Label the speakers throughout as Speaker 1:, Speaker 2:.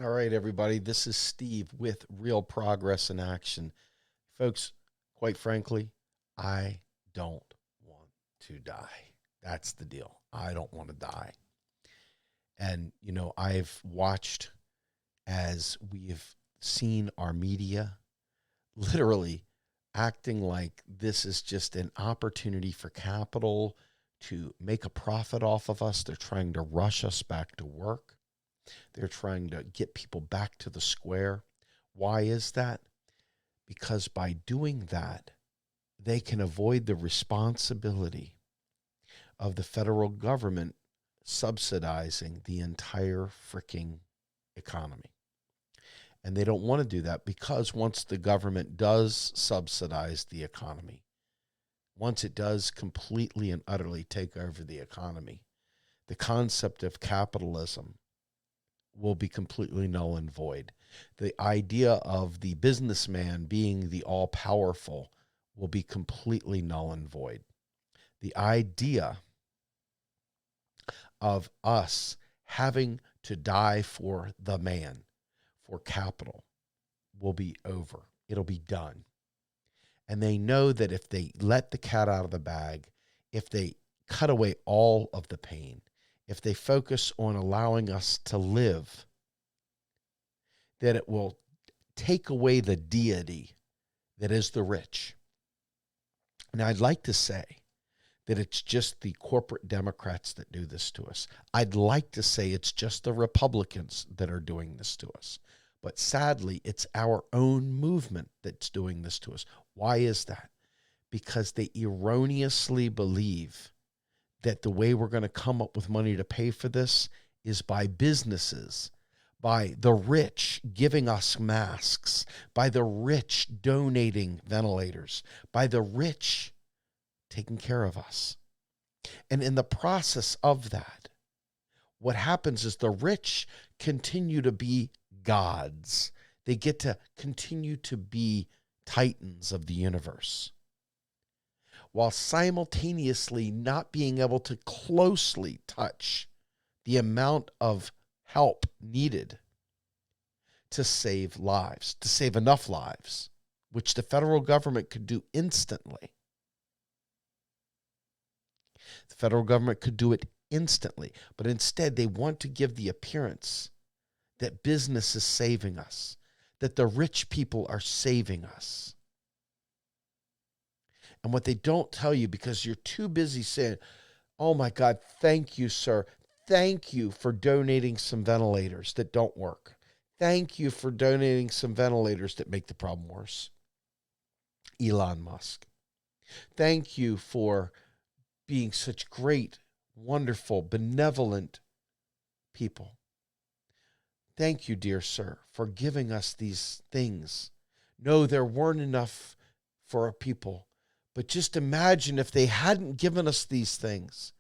Speaker 1: All right, everybody. This is Steve with Real Progress in Action. Folks, quite frankly, I don't want to die. That's the deal. I don't want to die. And, I've watched as we've seen our media literally acting like this is just an opportunity for capital to make a profit off of us. They're trying to rush us back to work. They're trying to get people back to the square. Why is that? Because by doing that, they can avoid the responsibility of the federal government subsidizing the entire freaking economy. And they don't want to do that because once the government does subsidize the economy, once it does completely and utterly take over the economy, the concept of capitalism will be completely null and void. The idea of the businessman being the all powerful will be completely null and void. The idea of us having to die for the man, for capital, will be over. It'll be done. And they know that if they let the cat out of the bag, if they cut away all of the pain, if they focus on allowing us to live, that it will take away the deity that is the rich. Now, I'd like to say that it's just the corporate Democrats that do this to us. I'd like to say it's just the Republicans that are doing this to us. But sadly, it's our own movement that's doing this to us. Why is that? Because they erroneously believe that the way we're going to come up with money to pay for this is by businesses, by the rich giving us masks, by the rich donating ventilators, by the rich taking care of us. And in the process of that, what happens is the rich continue to be gods. They get to continue to be titans of the universe, while simultaneously not being able to closely touch the amount of help needed to save lives, to save enough lives, which the federal government could do instantly. The federal government could do it instantly, but instead they want to give the appearance that business is saving us, that the rich people are saving us. And what they don't tell you, because you're too busy saying, oh my God, thank you, sir. Thank you for donating some ventilators that don't work. Thank you for donating some ventilators that make the problem worse. Elon Musk. Thank you for being such great, wonderful, benevolent people. Thank you, dear sir, for giving us these things. No, there weren't enough for our people. But just imagine if they hadn't given us these things.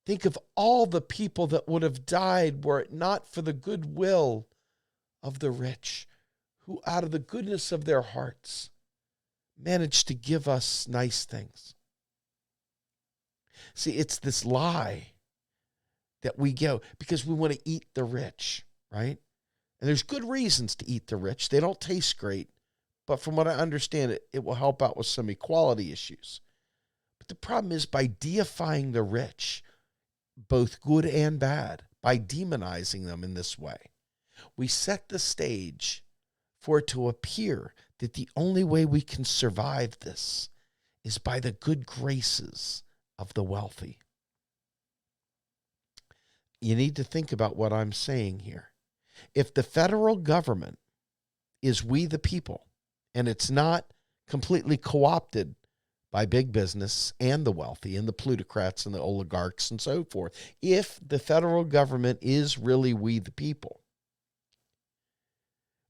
Speaker 1: Think of all the people that would have died were it not for the goodwill of the rich, who out of the goodness of their hearts managed to give us nice things. See, it's this lie that we go because we want to eat the rich, right? And there's good reasons to eat the rich. They don't taste great, but from what I understand, it will help out with some equality issues. But the problem is by deifying the rich, both good and bad, by demonizing them in this way, we set the stage for it to appear that the only way we can survive this is by the good graces of the wealthy. You need to think about what I'm saying here. If the federal government is we the people, and it's not completely co-opted by big business and the wealthy and the plutocrats and the oligarchs and so forth, if the federal government is really we the people,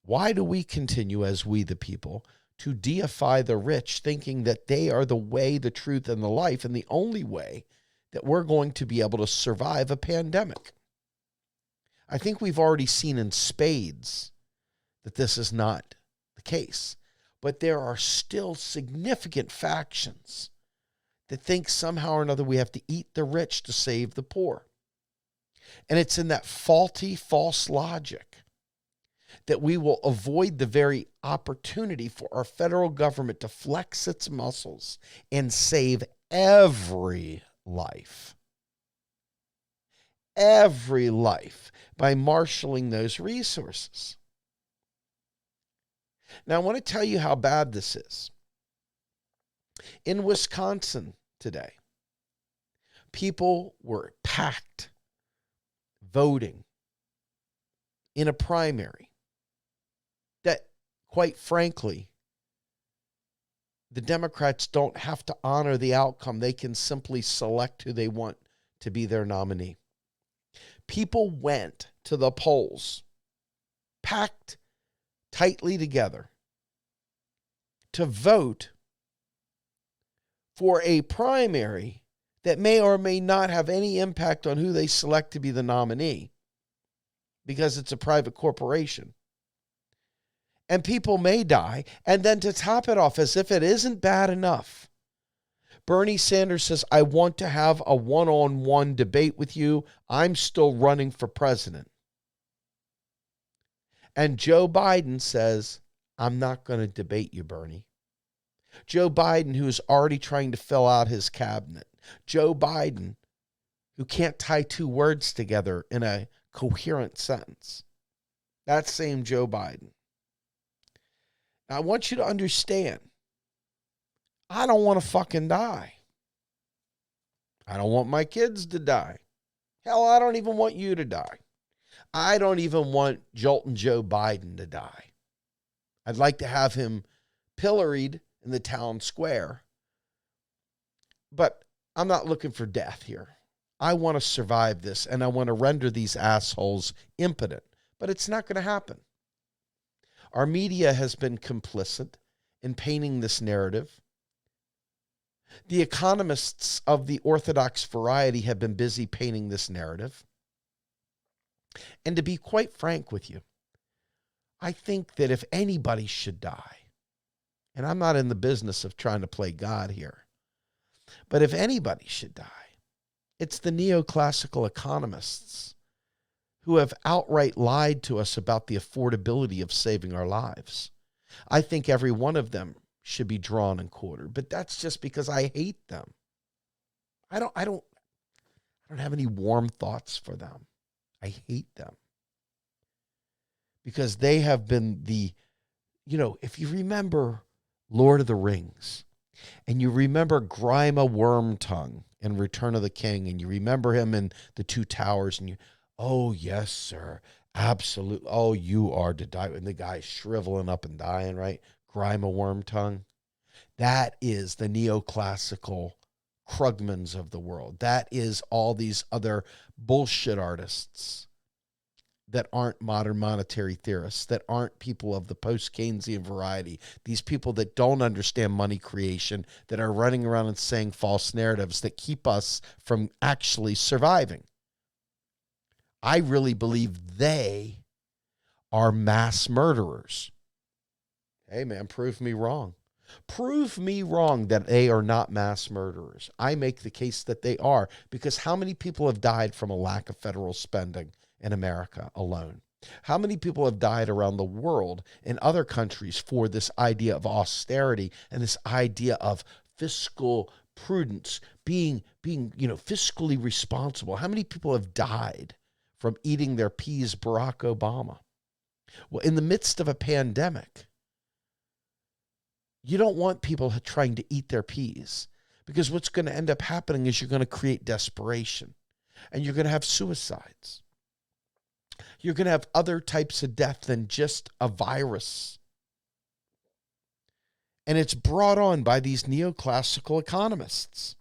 Speaker 1: why do we continue as we the people to deify the rich, thinking that they are the way, the truth, and the life, and the only way that we're going to be able to survive a pandemic? I think we've already seen in spades that this is not the case. But there are still significant factions that think somehow or another we have to eat the rich to save the poor. And it's in that faulty, false logic that we will avoid the very opportunity for our federal government to flex its muscles and save every life. Every life by marshaling those resources. Now, I want to tell you how bad this is. In Wisconsin today, people were packed voting in a primary that, quite frankly, the Democrats don't have to honor the outcome. They can simply select who they want to be their nominee. People went to the polls, packed tightly together, to vote for a primary that may or may not have any impact on who they select to be the nominee, because it's a private corporation. And people may die. And then to top it off, as if it isn't bad enough, Bernie Sanders says, I want to have a one-on-one debate with you. I'm still running for president. And Joe Biden says, I'm not going to debate you, Bernie. Joe Biden, who is already trying to fill out his cabinet. Joe Biden, who can't tie two words together in a coherent sentence. That same Joe Biden. Now, I want you to understand, I don't want to fucking die. I don't want my kids to die. Hell, I don't even want you to die. I don't even want Joltin' Joe Biden to die. I'd like to have him pilloried in the town square. But I'm not looking for death here. I want to survive this, and I want to render these assholes impotent. But it's not going to happen. Our media has been complicit in painting this narrative. The economists of the orthodox variety have been busy painting this narrative. And to be quite frank with you, I think that if anybody should die, and I'm not in the business of trying to play God here, but if anybody should die, it's the neoclassical economists who have outright lied to us about the affordability of saving our lives. I think every one of them should be drawn and quartered, but that's just because I hate them. I don't have any warm thoughts for them. I hate them because they have been if you remember Lord of the Rings and you remember Grima Wormtongue in Return of the King and you remember him in The Two Towers and oh, yes, sir, absolutely. Oh, you are to die. And the guy's shriveling up and dying, right? Grima Wormtongue. That is the neoclassical Krugmans of the world. That is all these other bullshit artists that aren't modern monetary theorists, that aren't people of the post-Keynesian variety, these people that don't understand money creation, that are running around and saying false narratives that keep us from actually surviving. I really believe they are mass murderers. Hey, man, prove me wrong. Prove me wrong that they are not mass murderers. I make the case that they are, because how many people have died from a lack of federal spending in America alone? How many people have died around the world in other countries for this idea of austerity and this idea of fiscal prudence, being fiscally responsible? How many people have died from eating their peas, Barack Obama? Well, in the midst of a pandemic, you don't want people trying to eat their peas, because what's going to end up happening is you're going to create desperation and you're going to have suicides. You're going to have other types of death than just a virus. And it's brought on by these neoclassical economists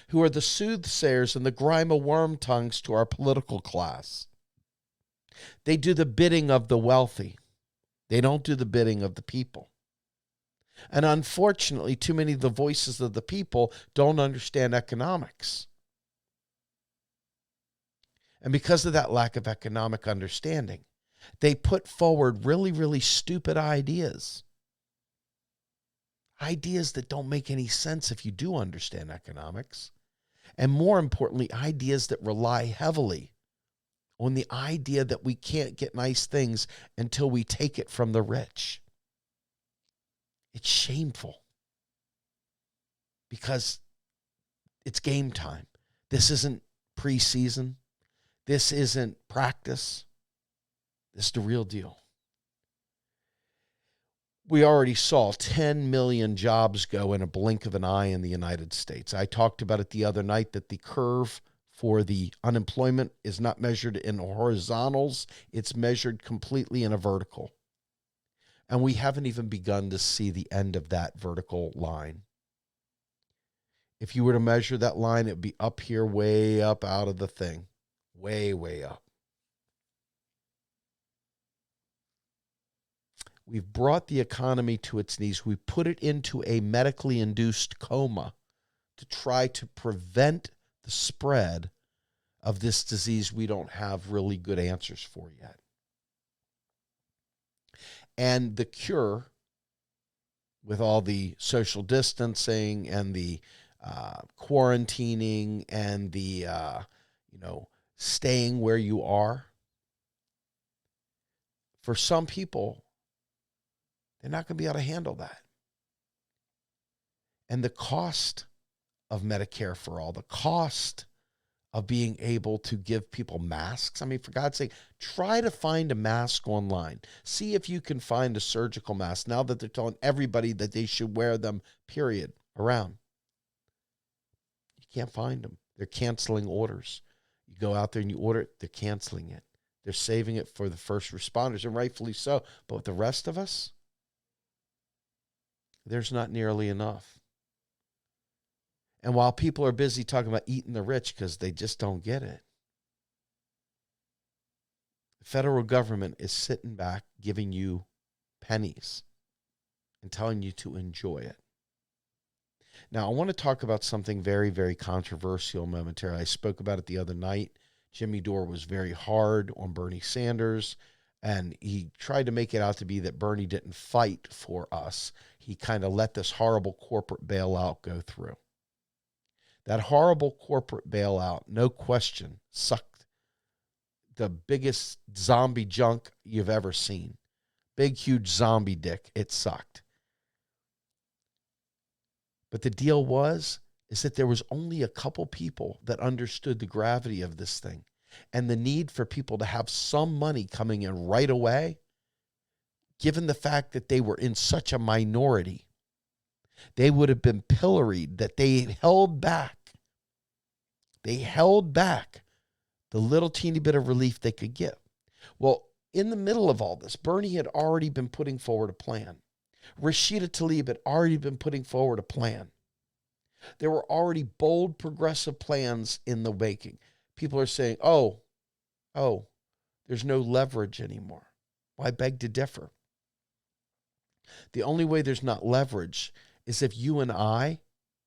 Speaker 1: who are the soothsayers and the Grima Wormtongues to our political class. They do the bidding of the wealthy. They don't do the bidding of the people. And unfortunately, too many of the voices of the people don't understand economics. And because of that lack of economic understanding, they put forward really, really stupid ideas. Ideas that don't make any sense if you do understand economics. And more importantly, ideas that rely heavily on the idea that we can't get nice things until we take it from the rich. It's shameful because it's game time. This isn't preseason. This isn't practice. This is the real deal. We already saw 10 million jobs go in a blink of an eye in the United States. I talked about it the other night that the curve for the unemployment is not measured in horizontals. It's measured completely in a vertical. And we haven't even begun to see the end of that vertical line. If you were to measure that line, it would be up here, way up out of the thing. Way, way up. We've brought the economy to its knees. We put it into a medically induced coma to try to prevent the spread of this disease we don't have really good answers for yet. And the cure, with all the social distancing and the quarantining and the, staying where you are, for some people, they're not going to be able to handle that. And the cost of Medicare for all, the cost of being able to give people masks. I mean, for God's sake, try to find a mask online. See if you can find a surgical mask now that they're telling everybody that they should wear them, period, around. You can't find them. They're canceling orders. You go out there and you order it, they're canceling it. They're saving it for the first responders, and rightfully so. But with the rest of us, there's not nearly enough. And while people are busy talking about eating the rich because they just don't get it, the federal government is sitting back giving you pennies and telling you to enjoy it. Now, I want to talk about something very, very controversial momentarily. I spoke about it the other night. Jimmy Dore was very hard on Bernie Sanders, and he tried to make it out to be that Bernie didn't fight for us. He kind of let this horrible corporate bailout go through. That horrible corporate bailout, no question, sucked the biggest zombie junk you've ever seen. Big, huge zombie dick. It sucked. But the deal is that there was only a couple people that understood the gravity of this thing and the need for people to have some money coming in right away, given the fact that they were in such a minority. They would have been pilloried, that they held back. They held back the little teeny bit of relief they could give. Well, in the middle of all this, Bernie had already been putting forward a plan. Rashida Tlaib had already been putting forward a plan. There were already bold progressive plans in the making. People are saying, oh, there's no leverage anymore. Well, I beg to differ. The only way there's not leverage is if you and I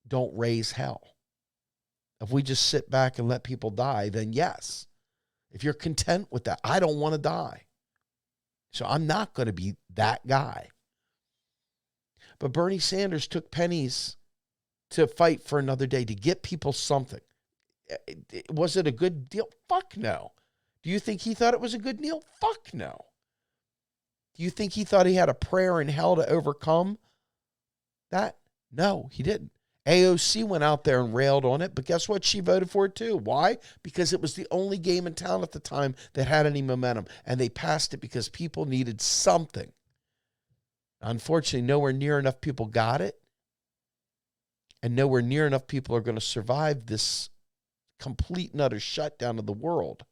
Speaker 1: don't raise hell. If we just sit back and let people die, then yes. If you're content with that, I don't want to die. So I'm not going to be that guy. But Bernie Sanders took pennies to fight for another day, to get people something. Was it a good deal? Fuck no. Do you think he thought it was a good deal? Fuck no. Do you think he thought he had a prayer in hell to overcome that? No, he didn't. AOC went out there and railed on it, but guess what? She voted for it too. Why? Because it was the only game in town at the time that had any momentum, and they passed it because people needed something. Unfortunately, nowhere near enough people got it, and nowhere near enough people are going to survive this complete and utter shutdown of the world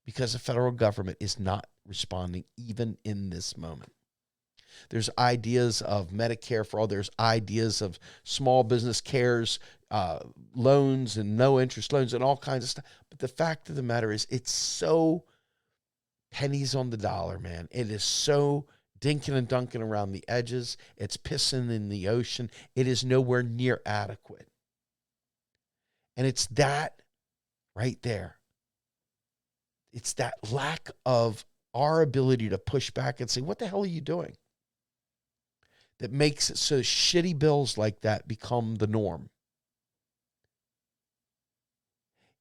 Speaker 1: because the federal government is not responding even in this moment. There's ideas of Medicare for all. There's ideas of small business cares, loans and no interest loans and all kinds of stuff. But the fact of the matter is it's so pennies on the dollar, man. It is so dinking and dunking around the edges. It's pissing in the ocean. It is nowhere near adequate. And it's that right there. It's that lack of our ability to push back and say, what the hell are you doing? That makes it so shitty bills like that become the norm.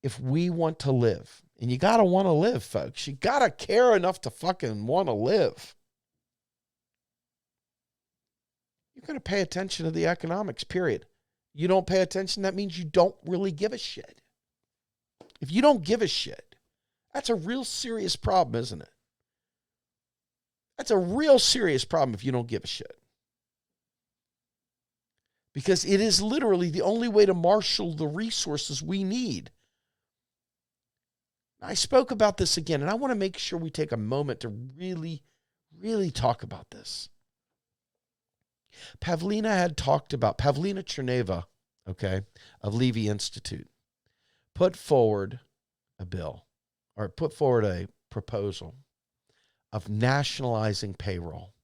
Speaker 1: if we want to live, and you got to want to live, folks. You got to care enough to fucking want to live. You're going to pay attention to the economics, period. You don't pay attention, that means you don't really give a shit. If you don't give a shit, that's a real serious problem, isn't it? That's a real serious problem if you don't give a shit. Because it is literally the only way to marshal the resources we need. I spoke about this again, and I want to make sure we take a moment to really, really talk about this. Pavlina Tcherneva, okay, of Levy Institute, put forward a proposal of nationalizing payroll,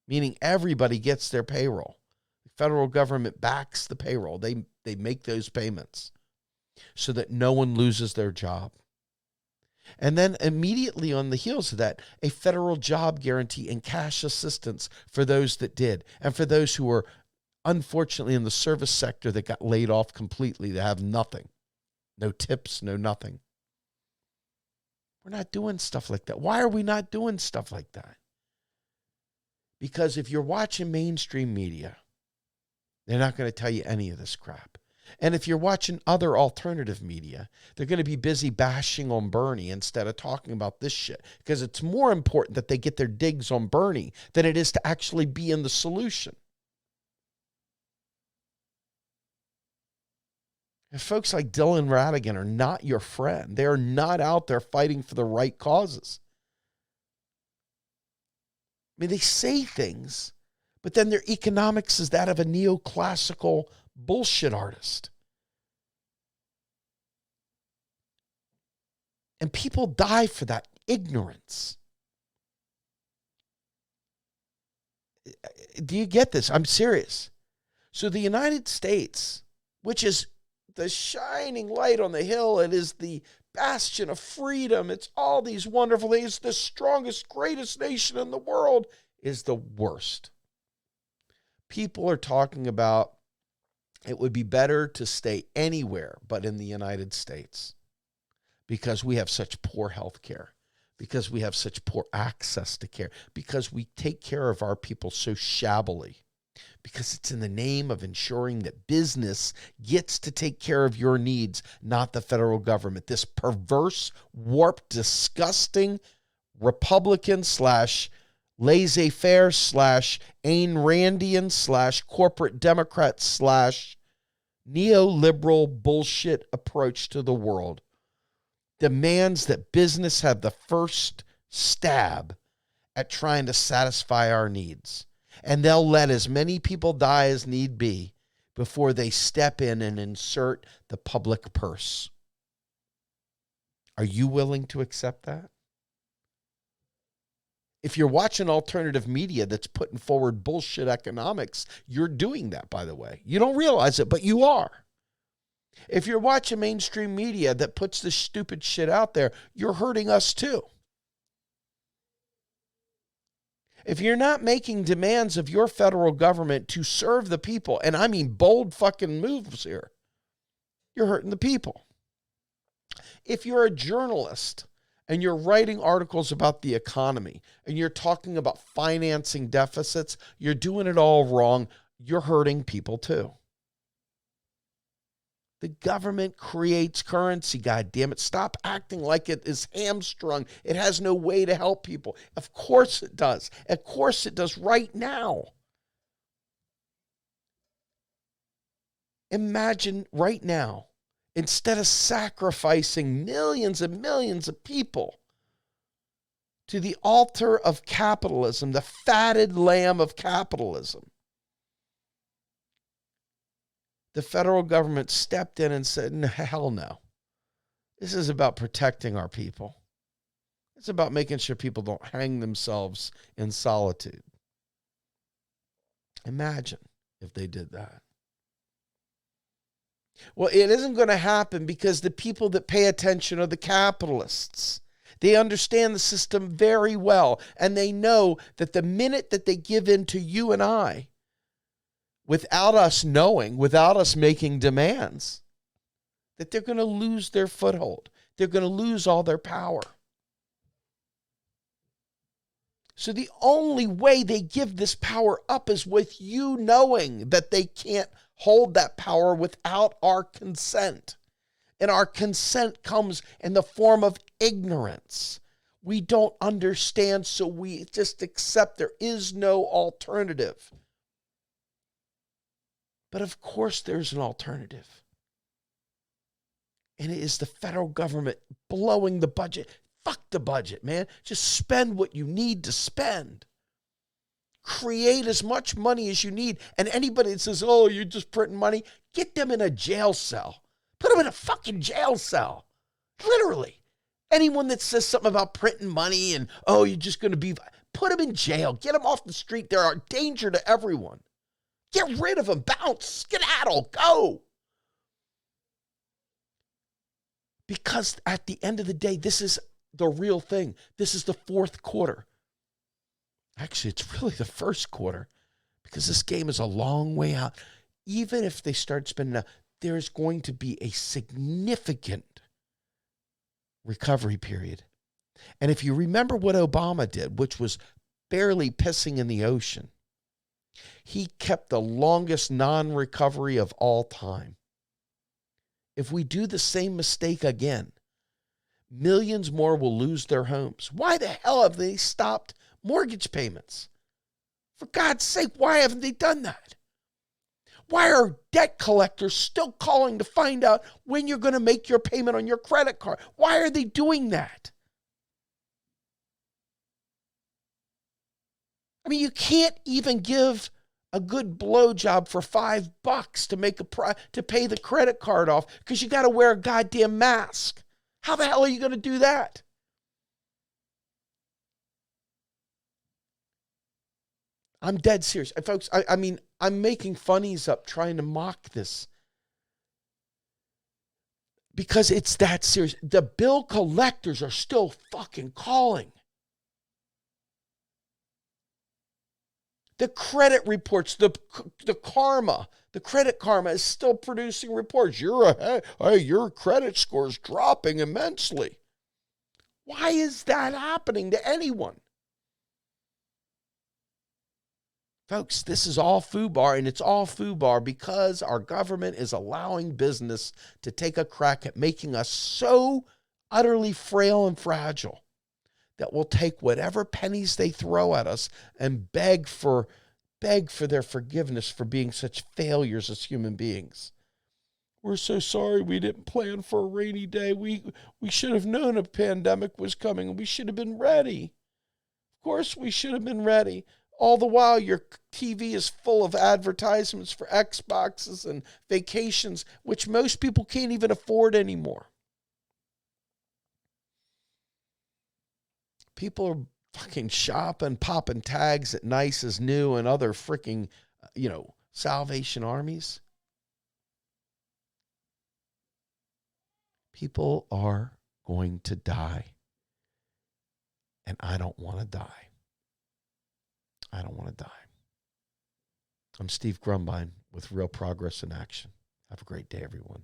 Speaker 1: meaning everybody gets their payroll. The federal government backs the payroll. They make those payments so that no one loses their job. And then immediately on the heels of that, a federal job guarantee and cash assistance for those that did. And for those who were unfortunately in the service sector that got laid off completely, to have nothing. No tips, no nothing. We're not doing stuff like that. Why are we not doing stuff like that? Because if you're watching mainstream media, they're not going to tell you any of this crap. And if you're watching other alternative media, they're going to be busy bashing on Bernie instead of talking about this shit. Because it's more important that they get their digs on Bernie than it is to actually be in the solution. And folks like Dylan Ratigan are not your friend. They are not out there fighting for the right causes. I mean, they say things, but then their economics is that of a neoclassical bullshit artist. And people die for that ignorance. Do you get this? I'm serious. So the United States, which is the shining light on the hill, it is the bastion of freedom, it's all these wonderful things, it's the strongest, greatest nation in the world, is the worst. People are talking about it would be better to stay anywhere but in the United States because we have such poor health care, because we have such poor access to care, because we take care of our people so shabbily, because it's in the name of ensuring that business gets to take care of your needs, not the federal government. This perverse, warped, disgusting Republican / laissez-faire / Ayn Randian / corporate Democrat / neoliberal bullshit approach to the world demands that business have the first stab at trying to satisfy our needs. And they'll let as many people die as need be before they step in and insert the public purse. Are you willing to accept that? If you're watching alternative media that's putting forward bullshit economics, you're doing that, by the way. You don't realize it, but you are. If you're watching mainstream media that puts this stupid shit out there, you're hurting us too. If you're not making demands of your federal government to serve the people, and I mean bold fucking moves here, you're hurting the people. If you're a journalist and you're writing articles about the economy and you're talking about financing deficits, you're doing it all wrong. You're hurting people too. The government creates currency, God damn it. Stop acting like it is hamstrung. It has no way to help people. Of course it does. Of course it does right now. Imagine right now, instead of sacrificing millions and millions of people to the altar of capitalism, the fatted lamb of capitalism, the federal government stepped in and said, hell no. This is about protecting our people. It's about making sure people don't hang themselves in solitude. Imagine if they did that. Well, it isn't going to happen because the people that pay attention are the capitalists. They understand the system very well, and they know that the minute that they give in to you and I, without us knowing, without us making demands, that they're going to lose their foothold. They're going to lose all their power. So the only way they give this power up is with you knowing that they can't hold that power without our consent. And our consent comes in the form of ignorance. We don't understand, so we just accept there is no alternative. But of course there's an alternative. And it is the federal government blowing the budget. Fuck the budget, man. Just spend what you need to spend. Create as much money as you need. And anybody that says, oh, you're just printing money, get them in a jail cell. Put them in a fucking jail cell. Literally. Anyone that says something about printing money and, oh, you're just going to be, put them in jail. Get them off the street. They're a danger to everyone. Get rid of them. Bounce. Skedaddle. Go. Because at the end of the day, this is the real thing. This is the fourth quarter. Actually, it's really the first quarter because this game is a long way out. Even if they start spending out, there's going to be a significant recovery period. And if you remember what Obama did, which was barely pissing in the ocean, he kept the longest non-recovery of all time. If we do the same mistake again, millions more will lose their homes. Why the hell have they stopped mortgage payments? For God's sake, why haven't they done that? Why are debt collectors still calling to find out when you're going to make your payment on your credit card? Why are they doing that? I mean, you can't even give a good blowjob for $5 to make to pay the credit card off because you got to wear a goddamn mask. How the hell are you going to do that? I'm dead serious. And folks, I mean, I'm making funnies up trying to mock this because it's that serious. The bill collectors are still fucking calling. The credit reports, the credit karma is still producing reports. Your credit score is dropping immensely. Why is that happening to anyone? Folks, this is all FUBAR, and it's all FUBAR because our government is allowing business to take a crack at making us so utterly frail and fragile that we'll take whatever pennies they throw at us and beg for their forgiveness for being such failures as human beings. We're so sorry we didn't plan for a rainy day. We should have known a pandemic was coming. We should have been ready. Of course we should have been ready. All the while your TV is full of advertisements for Xboxes and vacations, which most people can't even afford anymore. People are fucking shopping, popping tags at Nice is New and other freaking, Salvation Armies. People are going to die. And I don't want to die. I don't want to die. I'm Steve Grumbine with Real Progress in Action. Have a great day, everyone.